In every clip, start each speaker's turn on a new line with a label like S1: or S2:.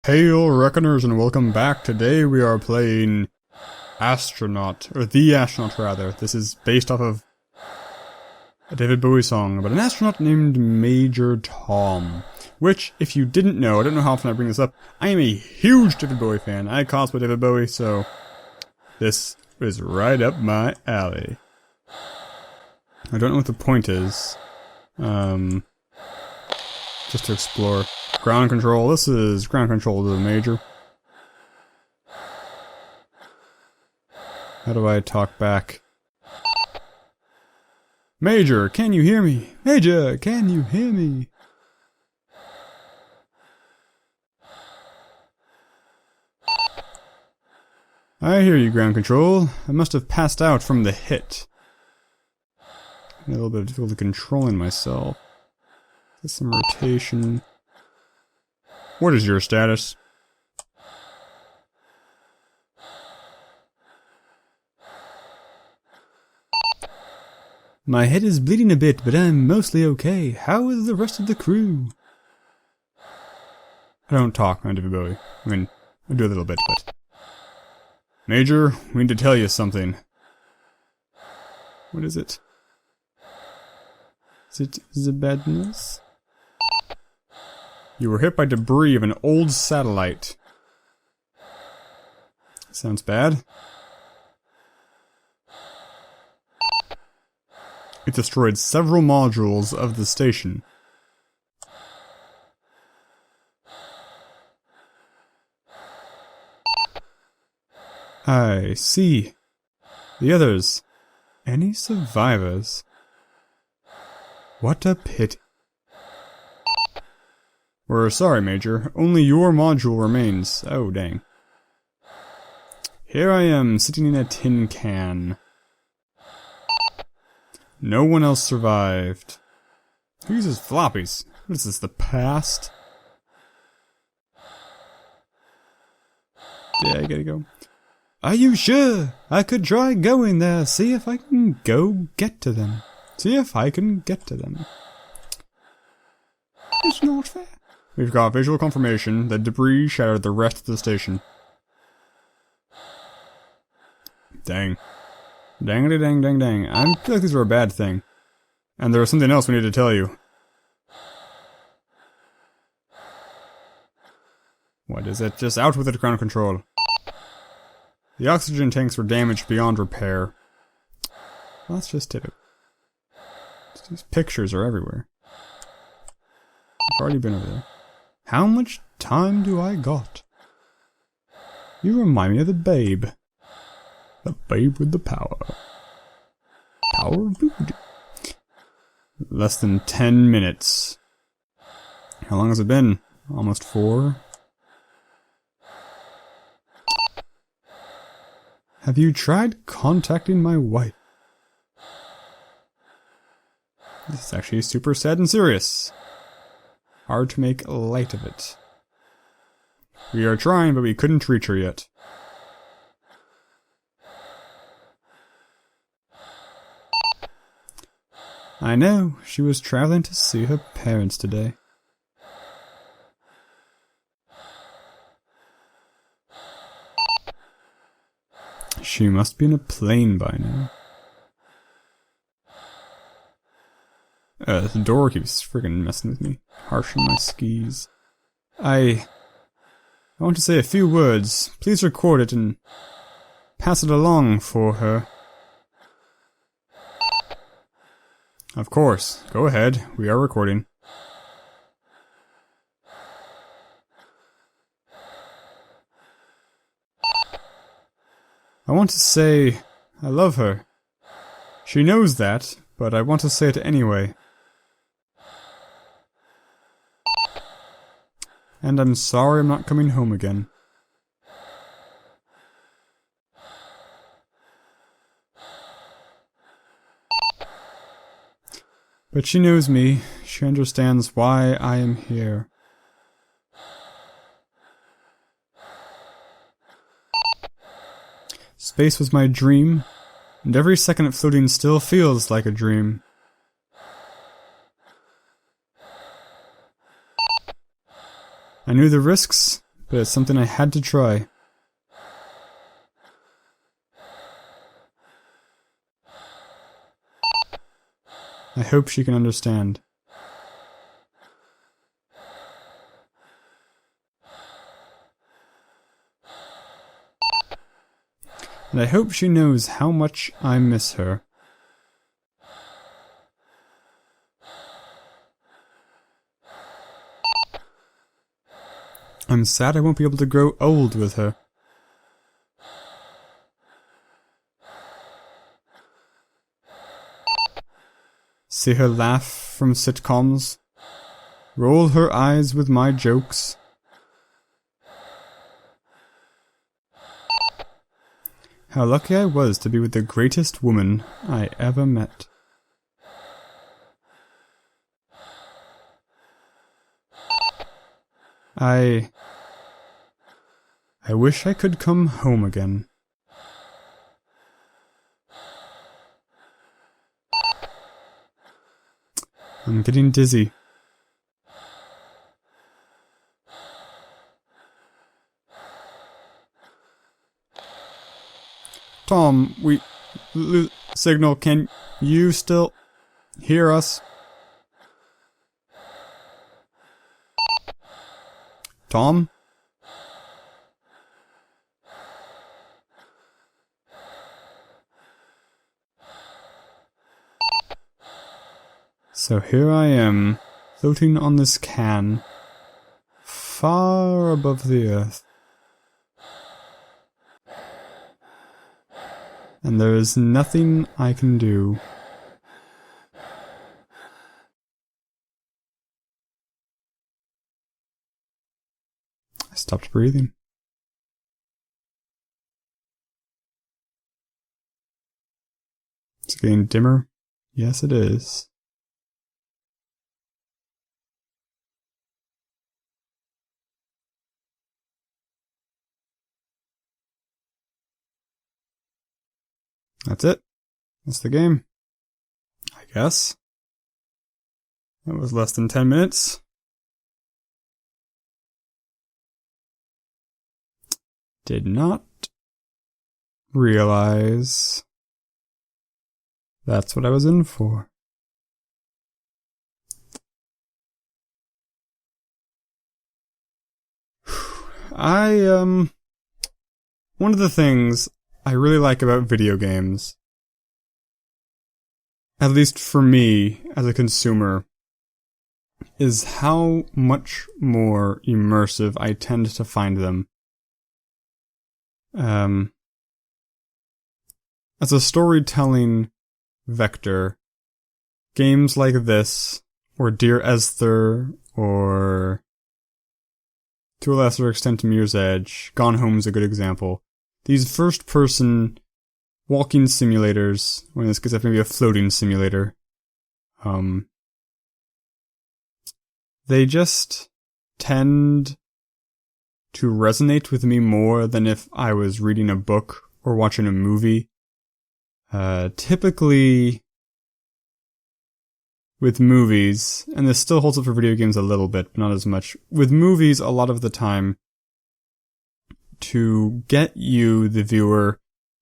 S1: Hail Reckoners and welcome back. Today we are playing Astronaut, or The Astronaut rather. This is based off of a David Bowie song about an astronaut named Major Tom. Which, if you didn't know, I don't know how often I bring this up, I am a huge David Bowie fan. I cosplay David Bowie, so this is right up my alley. I don't know what the point is. Just to explore. Ground control. This is ground control to the Major. How do I talk back? Major, can you hear me? Major, can you hear me? I hear you, ground control. I must have passed out from the hit. A little bit of difficulty controlling myself. Get some rotation. What is your status? My head is bleeding a bit, but I'm mostly okay. How is the rest of the crew? I don't talk on David Bowie. I mean, I do a little bit, but... Major, we need to tell you something. What is it? Is it the bad news? You were hit by debris of an old satellite. Sounds bad. It destroyed several modules of the station. I see. The others. Any survivors? What a pity. We're sorry, Major. Only your module remains. Oh, dang. Here I am, sitting in a tin can. No one else survived. Who uses floppies? What is this, the past? Yeah, I gotta go. Are you sure? I could try going there, see if I can get to them. See if I can get to them. It's not fair. We've got visual confirmation that debris shattered the rest of the station. Dang. Dangity dang dang dang. I feel like these were a bad thing. And there was something else we need to tell you. What is it? Just out with it, ground control. The oxygen tanks were damaged beyond repair. Well, that's just typical. These pictures are everywhere. I've already been over there. How much time do I got? You remind me of the babe. The babe with the power. Power of voodoo. Less than 10 minutes. How long has it been? Almost 4? Have you tried contacting my wife? This is actually super sad and serious. Hard to make light of it. We are trying, but we couldn't reach her yet. I know, she was traveling to see her parents today. She must be in a plane by now. The door keeps friggin' messing with me. Harsh on my skis. I want to say a few words. Please record it and pass it along for her. Of course. Go ahead. We are recording. I want to say I love her. She knows that, but I want to say it anyway. And I'm sorry I'm not coming home again. But she knows me. She understands why I am here. Space was my dream, and every second of floating still feels like a dream. I knew the risks, but it's something I had to try. I hope she can understand. And I hope she knows how much I miss her. I'm sad I won't be able to grow old with her. See her laugh from sitcoms, roll her eyes with my jokes. How lucky I was to be with the greatest woman I ever met. I wish I could come home again. I'm getting dizzy. Tom, signal, can you still hear us? Tom? So here I am, floating on this can, far above the earth. And there is nothing I can do. I stopped breathing. It's getting dimmer. Yes, it is. That's it. That's the game. I guess. That was less than 10 minutes. Did not realize that's what I was in for. One of the things I really like about video games, at least for me as a consumer, is how much more immersive I tend to find them. As a storytelling vector, games like this, or Dear Esther, or to a lesser extent Mirror's Edge, Gone Home's a good example. These first-person walking simulators, or in this case, maybe a floating simulator, they just tend to resonate with me more than if I was reading a book or watching a movie. Typically, with movies, and this still holds up for video games a little bit, but not as much. With movies, a lot of the time, to get you, the viewer,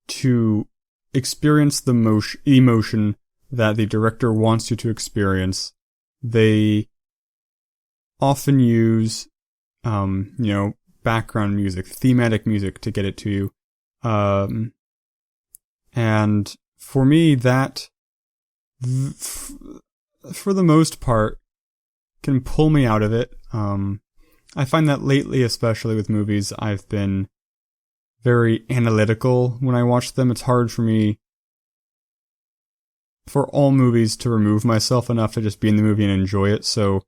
S1: to experience the emotion that the director wants you to experience, they often use, background music, thematic music to get it to you. And for me, that, for the most part, can pull me out of it. I find that lately, especially with movies, I've been very analytical when I watch them. It's hard for me, for all movies, to remove myself enough to just be in the movie and enjoy it. So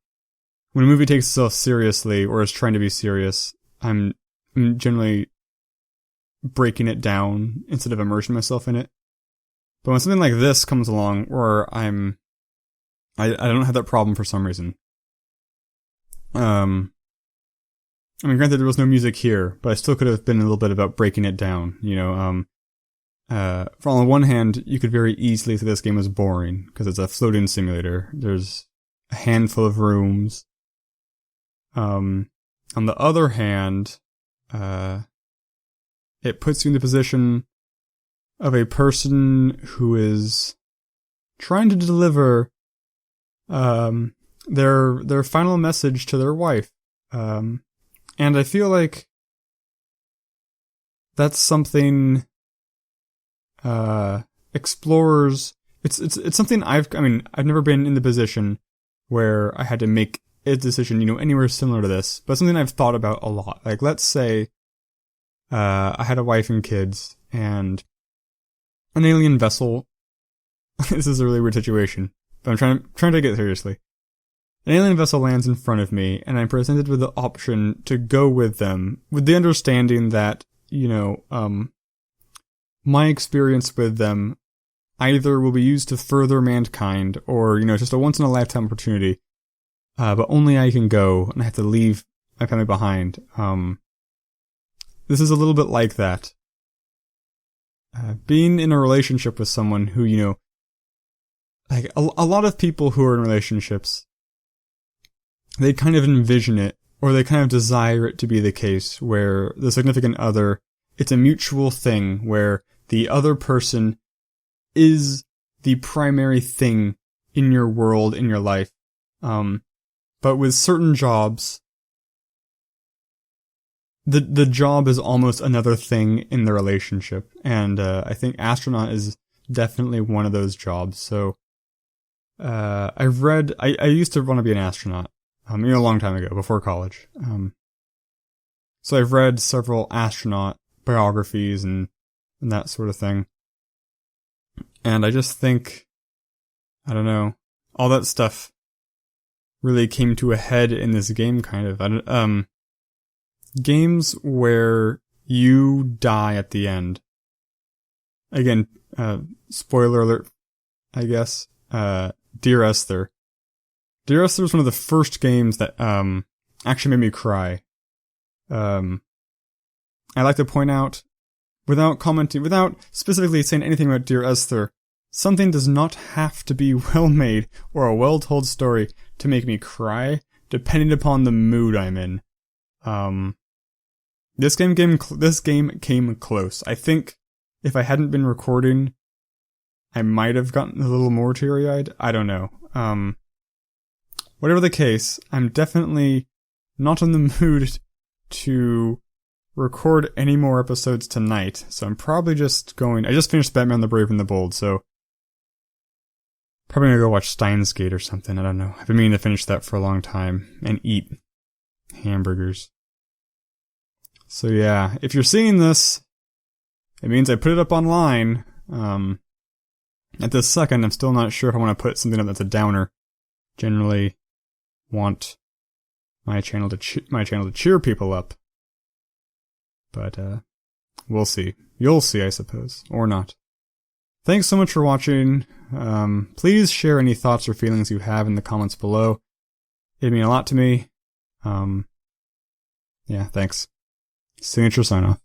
S1: when a movie takes itself seriously, or is trying to be serious, I'm generally breaking it down instead of immersing myself in it. But when something like this comes along, where I don't have that problem for some reason. Granted, there was no music here, but I still could have been a little bit about breaking it down, For on the one hand, you could very easily say this game is boring, because it's a floating simulator. There's a handful of rooms. On the other hand, it puts you in the position of a person who is trying to deliver their final message to their wife. And I feel like that's something explorers. It's something I've never been in the position where I had to make a decision, anywhere similar to this, but something I've thought about a lot. Like, let's say I had a wife and kids, and an alien vessel. This is a really weird situation, but I'm trying to take it seriously. An alien vessel lands in front of me, and I'm presented with the option to go with them, with the understanding that, my experience with them either will be used to further mankind, or, just a once-in-a-lifetime opportunity, but only I can go, and I have to leave my family behind. This is a little bit like that. Being in a relationship with someone who, like, a lot of people who are in relationships, they kind of envision it, or they kind of desire it to be the case, where the significant other, it's a mutual thing, where the other person is the primary thing in your world, in your life. But with certain jobs, the job is almost another thing in the relationship. And I think Astronaut is definitely one of those jobs. So I used to want to be an astronaut, a long time ago, before college. So I've read several astronaut biographies and that sort of thing. And I just think, I don't know, all that stuff really came to a head in this game, kind of. Games where you die at the end. Again, spoiler alert, I guess. Dear Esther. Dear Esther was one of the first games that actually made me cry. I like to point out, without specifically saying anything about Dear Esther, something does not have to be well made or a well told story to make me cry, depending upon the mood I'm in. This game came close. I think if I hadn't been recording, I might have gotten a little more teary-eyed. I don't know. Whatever the case, I'm definitely not in the mood to record any more episodes tonight, so I'm probably just I just finished Batman the Brave and the Bold, so probably gonna go watch Steins Gate or something, I don't know. I've been meaning to finish that for a long time, and eat hamburgers. So yeah, if you're seeing this, it means I put it up online. At this second, I'm still not sure if I want to put something up that's a downer. Generally want my channel to cheer people up. But, we'll see. You'll see, I suppose. Or not. Thanks so much for watching. Please share any thoughts or feelings you have in the comments below. It'd mean a lot to me. Yeah, thanks. Signature sign off.